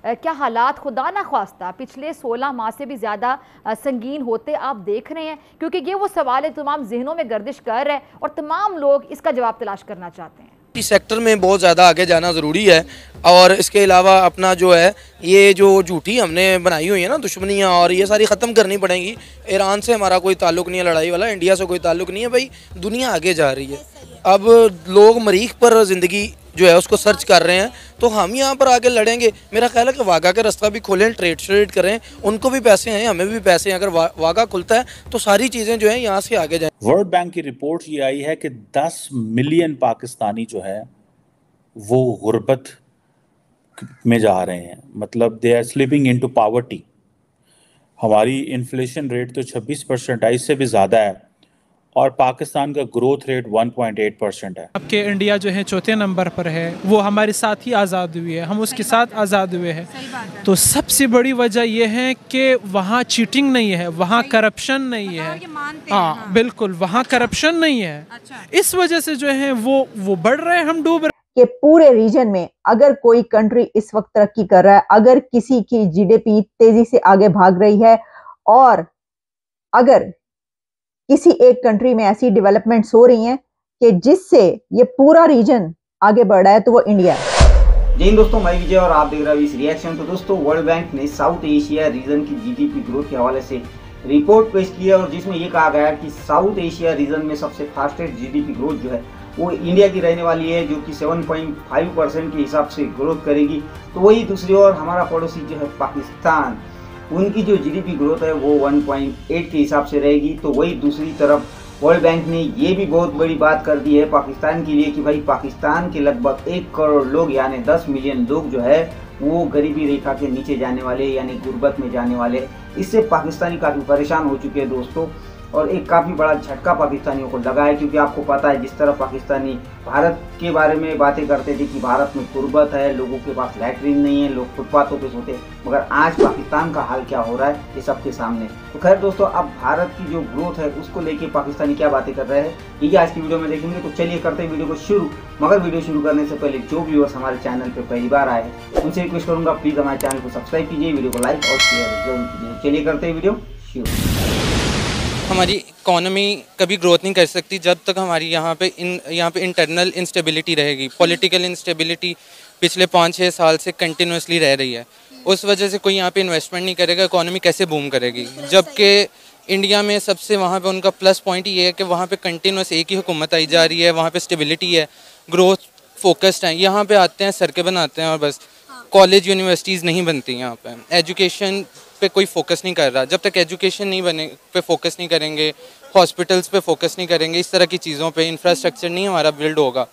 क्या हालात खुदा ना ख्वास्ता पिछले 16 माह से भी ज़्यादा संगीन होते आप देख रहे हैं? क्योंकि ये वो सवाल तमाम जहनों में गर्दिश कर रहे हैं और तमाम लोग इसका जवाब तलाश करना चाहते हैं। इस सेक्टर में बहुत ज़्यादा आगे जाना ज़रूरी है और इसके अलावा अपना जो है ये जो झूठी हमने बनाई हुई है ना दुश्मनियाँ, और ये सारी ख़त्म करनी पड़ेंगी। ईरान से हमारा कोई ताल्लुक़ नहीं है लड़ाई वाला, इंडिया से कोई ताल्लुक़ नहीं है भाई, दुनिया आगे जा रही है। अब लोग मरीख पर ज़िंदगी जो है उसको सर्च कर रहे हैं, तो हम यहाँ पर आके लड़ेंगे। मेरा ख्याल है कि वाघा का रास्ता भी खोलें, ट्रेड करें, उनको भी पैसे हैं, हमें भी पैसे हैं। अगर वाघा खुलता है तो सारी चीज़ें जो है यहाँ से आगे जाएं। वर्ल्ड बैंक की रिपोर्ट ये आई है कि 10 मिलियन पाकिस्तानी जो है वो गुर्बत में जा रहे हैं, मतलब they are slipping into poverty. हमारी इन्फ्लेशन रेट तो 26% है, इससे भी ज़्यादा है, और पाकिस्तान का ग्रोथ रेट 1.8% है। आपके इंडिया जो है चौथे नंबर पर है, वो हमारे साथ ही आज़ाद हुई है, हम उसके साथ आज़ाद हुए हैं। तो सबसे बड़ी वजह यह है कि वहाँ चीटिंग नहीं है, वहाँ करप्शन नहीं है। हाँ बिल्कुल, वहाँ करप्शन नहीं है। इस वजह से जो है वो बढ़ रहे हैं, हम डूब रहे हैं। कि पूरे रीजन में अगर कोई कंट्री इस वक्त तरक्की कर रहा है, अगर किसी की जीडीपी तेजी से आगे भाग रही है, और अगर किसी एक कंट्री में ऐसी डेवलपमेंट्स हो रही हैं कि जिससे ये पूरा रीजन आगे बढ़ रहा है, तो वो इंडिया है। जय हिंद दोस्तों, मैं विजय और आप देख रहे हो इस रिएक्शन। तो दोस्तों, वर्ल्ड बैंक ने साउथ एशिया रीजन की जीडीपी ग्रोथ के हवाले से रिपोर्ट पेश की है, और जिसमें ये कहा गया है कि साउथ एशिया रीजन में सबसे फास्टेस्ट जीडीपी ग्रोथ जो है वो इंडिया की रहने वाली है, जो कि 7.5% के हिसाब से ग्रोथ करेगी। तो वही दूसरी ओर हमारा पड़ोसी जो है पाकिस्तान, उनकी जो जीडीपी ग्रोथ है वो 1.8 के हिसाब से रहेगी। तो वही दूसरी तरफ वर्ल्ड बैंक ने ये भी बहुत बड़ी बात कर दी है पाकिस्तान के लिए कि भाई पाकिस्तान के लगभग 1 करोड़ लोग यानी 10 मिलियन लोग जो है वो गरीबी रेखा के नीचे जाने वाले यानी गुर्बत में जाने वाले। इससे पाकिस्तानी काफ़ी परेशान हो चुके हैं दोस्तों, और एक काफ़ी बड़ा झटका पाकिस्तानियों को लगा है, क्योंकि आपको पता है जिस तरह पाकिस्तानी भारत के बारे में बातें करते थे कि भारत में गुर्बत है, लोगों के पास लैट्रिन नहीं है, लोग फुटपाथों पे सोते हैं, मगर आज पाकिस्तान का हाल क्या हो रहा है ये सबके सामने। तो खैर दोस्तों, अब भारत की जो ग्रोथ है उसको लेके पाकिस्तानी क्या बातें कर रहे हैं ये आज की वीडियो में देखेंगे। तो चलिए करते हैं वीडियो को शुरू। मगर वीडियो शुरू करने से पहले जो व्यूअर्स हमारे चैनल पर पहली बार आए उनसे रिक्वेस्ट करूँगा, प्लीज़ हमारे चैनल को सब्सक्राइब कीजिए, वीडियो को लाइक और शेयर जरूर कीजिए। चलिए करते हैं वीडियो शुरू। हमारी इकोनॉमी कभी ग्रोथ नहीं कर सकती जब तक हमारी यहाँ पे इंटरनल इंस्टेबिलिटी रहेगी। पॉलिटिकल इंस्टेबिलिटी पिछले 5-6 साल से कंटिन्यूसली रह रही है, उस वजह से कोई यहाँ पे इन्वेस्टमेंट नहीं करेगा, इकोनॉमी कैसे बूम करेगी। जबकि इंडिया में सबसे वहाँ पे उनका प्लस पॉइंट ये है कि वहाँ पे कंटिन्यूस एक ही हुकूमत आई जा रही है, वहाँ पे स्टेबिलिटी है, ग्रोथ फोकस्ड है। यहाँ पे आते हैं सड़कें बनाते हैं और बस, कॉलेज यूनिवर्सिटीज़ नहीं बनती यहाँ पे, एजुकेशन पे कोई फोकस नहीं कर रहा। जब तक एजुकेशन नहीं बने पे फोकस नहीं करेंगे, हॉस्पिटल्स पे फोकस नहीं करेंगे, इस तरह की चीज़ों पे इंफ्रास्ट्रक्चर नहीं हमारा बिल्ड होगा,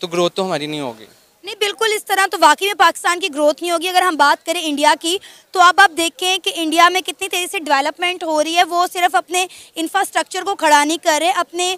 तो ग्रोथ तो हमारी नहीं होगी। नहीं, बिल्कुल इस तरह तो वाकई में पाकिस्तान की ग्रोथ नहीं होगी। अगर हम बात करें इंडिया की, तो अब आप देखें कि इंडिया में कितनी तेज़ी से डेवलपमेंट हो रही है। वो सिर्फ अपने इंफ्रास्ट्रक्चर को खड़ा नहीं कर रहे, अपने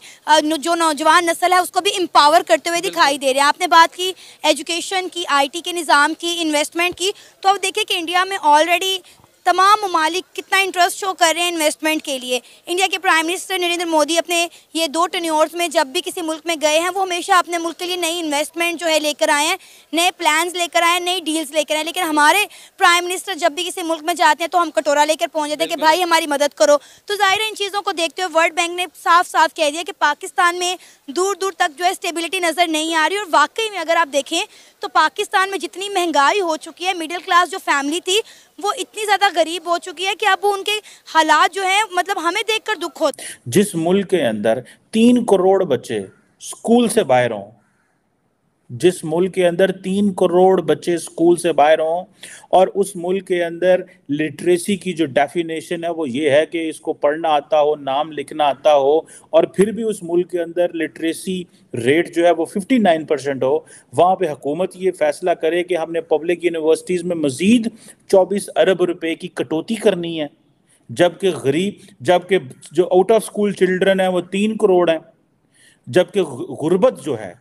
जो नौजवान नस्ल है उसको भी एम्पावर करते हुए दिखाई दे रहे हैं। आपने बात की एजुकेशन की, IT के निज़ाम की, इन्वेस्टमेंट की, तो अब देखिए कि इंडिया में ऑलरेडी तमाम ममालिक कितना इंटरेस्ट शो कर रहे हैं इन्वेस्टमेंट के लिए। इंडिया के प्राइम मिनिस्टर नरेंद्र मोदी अपने ये 2 टेन्योर्स में जब भी किसी मुल्क में गए हैं, वो हमेशा अपने मुल्क के लिए नई इन्वेस्टमेंट जो है लेकर आए हैं, नए प्लान्स लेकर आए हैं, नई डील्स लेकर आए। लेकिन हमारे प्राइम मिनिस्टर जब भी किसी मुल्क में जाते हैं तो हम कटोरा लेकर पहुँच जाते हैं कि भाई हमारी मदद करो। तो ज़ाहिर है इन चीज़ों को देखते हुए वर्ल्ड बैंक ने साफ साफ कह दिया कि पाकिस्तान में दूर दूर तक जो है स्टेबिलिटी नज़र नहीं आ रही। और वाकई में अगर आप देखें तो पाकिस्तान में जितनी महंगाई हो चुकी है, मिडिल क्लास जो फैमिली थी वो इतनी ज़्यादा गरीब हो चुकी है कि अब उनके हालात जो हैं, मतलब हमें देखकर दुख होता है। जिस मुल्क के अंदर 3 करोड़ बच्चे स्कूल से बाहर हों, जिस मुल्क के अंदर 3 करोड़ बच्चे स्कूल से बाहर हों, और उस मुल्क के अंदर लिटरेसी की जो डेफिनेशन है वो ये है कि इसको पढ़ना आता हो, नाम लिखना आता हो, और फिर भी उस मुल्क के अंदर लिटरेसी रेट जो है वो 59% हो, वहाँ पे हुकूमत ये फैसला करे कि हमने पब्लिक यूनिवर्सिटीज़ में मज़ीद 24 अरब रुपए की कटौती करनी है, जबकि जो आउट ऑफ स्कूल चिल्ड्रन है वो 3 करोड़ हैं, जबकि गुर्बत जो है,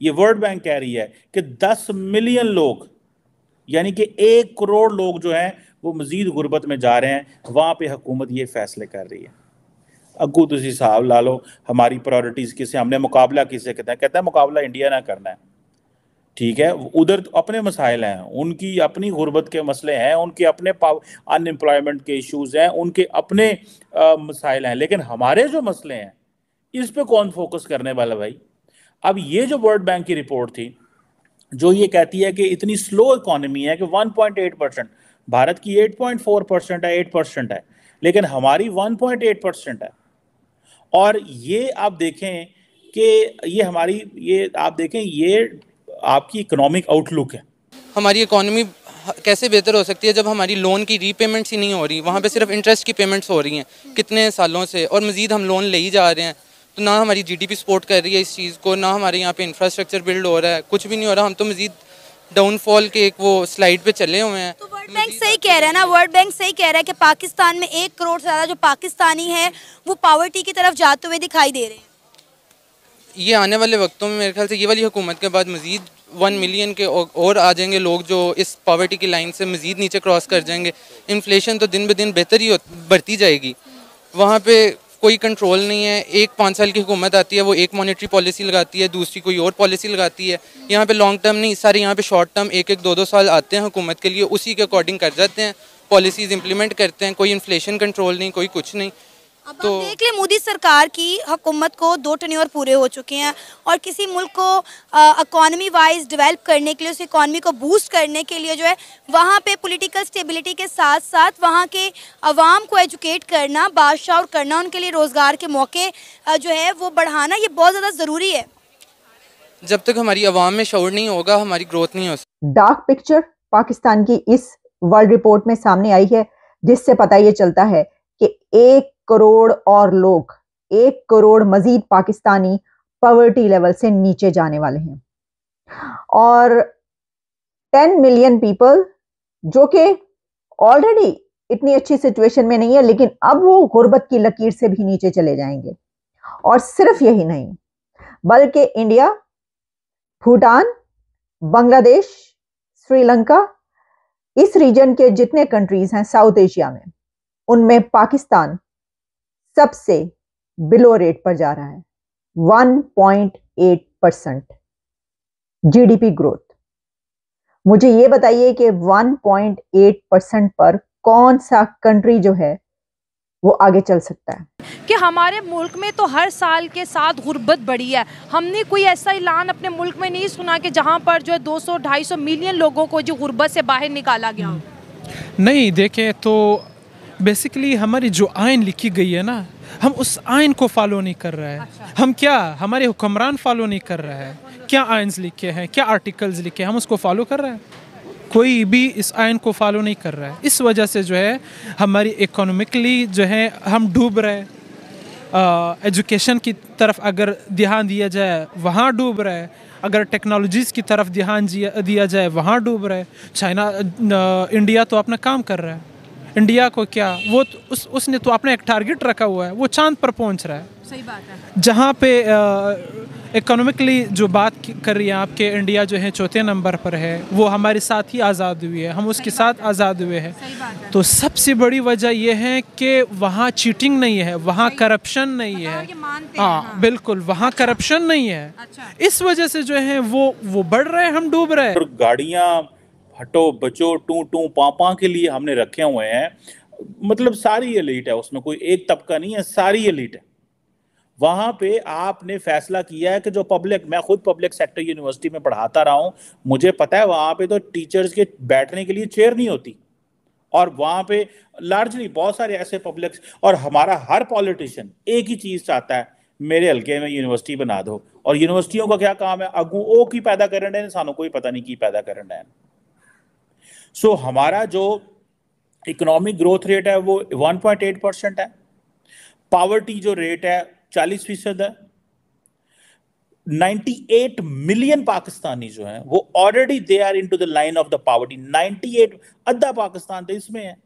ये वर्ल्ड बैंक कह रही है कि 10 मिलियन लोग यानी कि 1 करोड़ लोग जो हैं वो मजीद गुर्बत में जा रहे हैं। वहाँ पे हुकूमत ये फैसले कर रही है। अगू तुसी हिसाब ला लो हमारी प्रायोरिटीज़ किसे, हमने मुकाबला किसे कहता है मुकाबला इंडिया ना करना है। ठीक है, उधर तो अपने मसाइल हैं, उनकी अपनी गुर्बत के मसले हैं, उनके अपने अनएम्प्लॉयमेंट के इश्यूज हैं, उनके अपने मसाइल हैं, लेकिन हमारे जो मसले हैं इस पे कौन फोकस करने वाला भाई। अब ये जो वर्ल्ड बैंक की रिपोर्ट थी जो ये कहती है कि इतनी स्लो इकोनॉमी है कि 1.8%, भारत की 8.4% है, 8% है, लेकिन हमारी 1.8% है। और ये आप देखें कि ये हमारी, ये आप देखें, ये आपकी इकोनॉमिक आउटलुक है। हमारी इकोनॉमी कैसे बेहतर हो सकती है जब हमारी लोन की रीपेमेंट्स ही नहीं हो रही, वहाँ पे सिर्फ इंटरेस्ट की पेमेंट्स हो रही हैं कितने सालों से, और मज़ीद हम लोन ले ही जा रहे हैं। तो ना हमारी जीडीपी सपोर्ट कर रही है इस चीज़ को, ना हमारे यहाँ पे इंफ्रास्ट्रक्चर बिल्ड हो रहा है, कुछ भी नहीं हो रहा। हम तो मज़ीद डाउनफॉल के एक वो स्लाइड पे चले हुए हैं। तो वर्ल्ड बैंक सही कह रहा है ना, वर्ल्ड बैंक सही कह रहा है कि पाकिस्तान में 1 करोड़ से ज़्यादा जो पाकिस्तानी है वो पॉवर्टी की तरफ जाते हुए दिखाई दे रहे हैं। ये आने वाले वक्तों में मेरे ख्याल से ये वाली हुकूमत के बाद मज़ीद 1 मिलियन के और आ जाएंगे लोग जो इस पॉवर्टी की लाइन से मज़ीद नीचे क्रॉस कर जाएंगे। इन्फ्लेशन तो दिन ब दिन बेहतर ही बढ़ती जाएगी, वहाँ पे कोई कंट्रोल नहीं है। एक 5 साल की हुकूमत आती है, वो एक मॉनेटरी पॉलिसी लगाती है, दूसरी कोई और पॉलिसी लगाती है। यहाँ पे लॉन्ग टर्म नहीं, सारे यहाँ पे शॉर्ट टर्म 1-1, 2-2 साल आते हैं हुकूमत के लिए, उसी के अकॉर्डिंग कर जाते हैं, पॉलिसीज़ इंप्लीमेंट करते हैं। कोई इन्फ्लेशन कंट्रोल नहीं, कोई कुछ नहीं। अब तो आप देख ले, मोदी सरकार की हुकूमत को 2 टर्न्योर पूरे हो चुके हैं और किसी मुल्क को इकॉनमी वाइज डेवलप करने के लिए, उस इकॉनमी को बूस्ट करने के लिए जो है वहाँ पे पॉलिटिकल स्टेबिलिटी के साथ साथ वहाँ के अवाम को एजुकेट करना, बादशाह करना, उनके लिए रोज़गार के मौके जो है वो बढ़ाना, ये बहुत ज़्यादा ज़रूरी है। जब तक हमारी अवाम में शऊर नहीं होगा हमारी ग्रोथ नहीं हो सकती। डार्क पिक्चर पाकिस्तान की इस वर्ल्ड रिपोर्ट में सामने आई है, जिससे पता ये चलता है कि 1 करोड़ और लोग, 1 करोड़ मजीद पाकिस्तानी पॉवर्टी लेवल से नीचे जाने वाले हैं। और 10 मिलियन पीपल जो कि ऑलरेडी इतनी अच्छी सिचुएशन में नहीं है, लेकिन अब वो गुर्बत की लकीर से भी नीचे चले जाएंगे। और सिर्फ यही नहीं, बल्कि इंडिया, भूटान, बांग्लादेश, श्रीलंका, इस रीजन के जितने कंट्रीज हैं साउथ एशिया में, उनमें पाकिस्तान सबसे बिलो रेट पर जा रहा है। 1.8% जीडीपी ग्रोथ। मुझे ये बताइए कि 1.8% पर कौन सा कंट्री जो है वो आगे चल सकता है? कि हमारे मुल्क में तो हर साल के साथ गुर्बत बढ़ी है। हमने कोई ऐसा ऐलान अपने मुल्क में नहीं सुना कि जहाँ पर जो है 200-250 मिलियन लोगों को जो गुर्बत से बाहर निकाला गया हो। नहीं, देखें तो बेसिकली हमारी जो आइन लिखी गई है ना, हम उस आइन को फॉलो नहीं कर रहे हैं। अच्छा। हम क्या, हमारे हुक्मरान फॉलो नहीं कर रहे हैं, क्या आइन्स लिखे हैं, क्या आर्टिकल्स लिखे हैं, हम उसको फॉलो कर रहे हैं? कोई भी इस आइन को फॉलो नहीं कर रहा है। इस वजह से जो है हमारी इकोनॉमिकली जो है हम डूब रहे हैं। एजुकेशन की तरफ अगर ध्यान दिया जाए वहाँ डूब रहे हैं, अगर टेक्नोलॉजीज़ की तरफ ध्यान दिया जाए वहाँ डूब रहे हैं। चाइना, इंडिया तो अपना काम कर रहा है। इंडिया को क्या, वो तो उसने तो अपना एक टारगेट रखा हुआ है, वो चांद पर पहुंच रहा है। सही बात है। जहाँ पे इकोनॉमिकली जो बात कर रही हैं आपके, इंडिया जो है 4थे नंबर पर है, वो हमारे साथ ही आज़ाद हुई है, हम उसके साथ आज़ाद हुए हैं। तो सबसे बड़ी वजह यह है कि वहाँ चीटिंग नहीं है, वहाँ करप्शन नहीं है। हाँ बिल्कुल, वहाँ करप्शन नहीं है। इस वजह से जो है वो बढ़ रहे हैं, हम डूब रहे हैं। गाड़ियाँ हटो बचो टू टू पापा के लिए हमने रखे हुए हैं, मतलब सारी एलीट है उसमें, कोई एक तबका नहीं है, सारी एलीट है। वहां पे आपने फैसला किया है कि जो पब्लिक, मैं खुद पब्लिक सेक्टर यूनिवर्सिटी में पढ़ाता रहा हूं, मुझे पता है वहां पे तो टीचर्स के बैठने के लिए चेयर नहीं होती, और वहां पे लार्जली बहुत सारे ऐसे पब्लिक, और हमारा हर पॉलिटिशियन एक ही चीज चाहता है, मेरे हल्के में यूनिवर्सिटी बना दो। और यूनिवर्सिटियों का क्या काम है, अगू ओ की पैदा करना है, सानू कोई पता नहीं की पैदा करना है। सो हमारा जो इकोनॉमिक ग्रोथ रेट है वो 1.8% है, पॉवर्टी जो रेट है 40% है। 98 मिलियन पाकिस्तानी जो हैं वो already they are into the line of the poverty. 98, आधा पाकिस्तान तो इसमें है।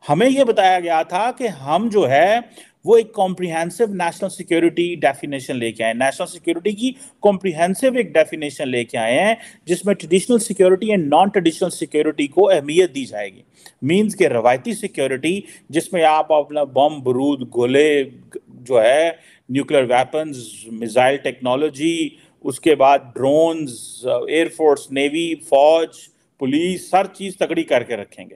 हमें यह बताया गया था कि हम जो है वो एक कॉम्प्रिहेंसिव नेशनल सिक्योरिटी डेफिनेशन लेके आए, नेशनल सिक्योरिटी की कॉम्प्रिहेंसिव एक डेफिनेशन लेके आए हैं, जिसमें traditional security and non traditional security को अहमियत दी जाएगी। मींस के रवायती सिक्योरिटी जिसमें आप अपना बम, बारूद, गोले जो है, न्यूक्लियर वेपन्स, मिसाइल टेक्नोलॉजी, उसके बाद ड्रोन्स, एयरफोर्स, नेवी, फौज, पुलिस, हर चीज तगड़ी करके रखेंगे।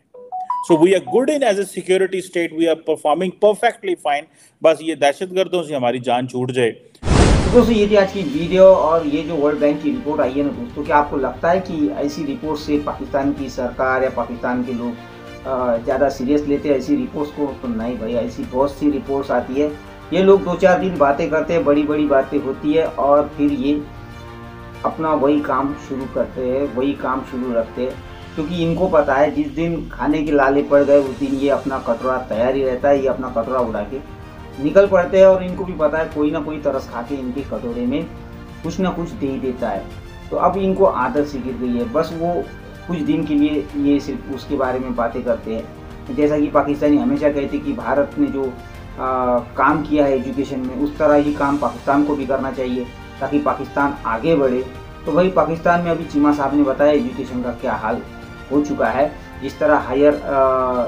So we are good in as a security state, we are performing perfectly fine. बस ये दहशतगर्दों से हमारी जान छूट जाए। तो दोस्तों ये थी आज की वीडियो, और ये जो वर्ल्ड बैंक की रिपोर्ट आई है ना दोस्तों, क्या आपको लगता है कि ऐसी रिपोर्ट से पाकिस्तान की सरकार या पाकिस्तान के लोग ज़्यादा सीरियस लेते हैं ऐसी रिपोर्ट्स को? तो नहीं भाई, ऐसी बहुत सी रिपोर्ट्स आती है, ये लोग 2-4 दिन बातें करते हैं, बड़ी बड़ी बातें होती है, और फिर ये अपना वही काम शुरू करते हैं, वही काम शुरू रखते हैं, क्योंकि इनको पता है जिस दिन खाने के लाले पड़ गए उस दिन ये अपना कटोरा तैयार ही रहता है, ये अपना कटोरा उड़ा के निकल पड़ते हैं, और इनको भी पता है कोई ना कोई तरस खा के इनके कटोरे में कुछ ना कुछ दे ही देता है। तो अब इनको आदत सी गिर गई है, बस वो कुछ दिन के लिए ये सिर्फ उसके बारे में बातें करते हैं। जैसा कि पाकिस्तानी हमेशा कहते कि भारत ने जो काम किया है एजुकेशन में, उस तरह ही काम पाकिस्तान को भी करना चाहिए ताकि पाकिस्तान आगे बढ़े। तो भाई पाकिस्तान में अभी चीमा साहब ने बताया एजुकेशन का क्या हाल हो चुका है। जिस तरह हायर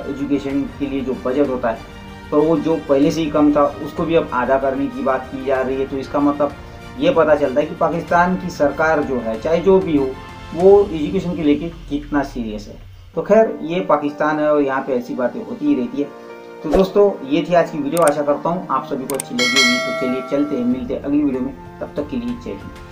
एजुकेशन के लिए जो बजट होता है, तो वो जो पहले से ही कम था उसको भी अब आधा करने की बात की जा रही है। तो इसका मतलब ये पता चलता है कि पाकिस्तान की सरकार जो है, चाहे जो भी हो, वो एजुकेशन के लेके कितना सीरियस है। तो खैर ये पाकिस्तान है और यहाँ पे ऐसी बातें होती ही रहती है। तो दोस्तों ये थी आज की वीडियो, आशा करता हूँ आप सभी को अच्छी लगी होगी। तो चलिए चलते हैं, मिलते हैं अगली वीडियो में, तब तक के लिए जय हिंद।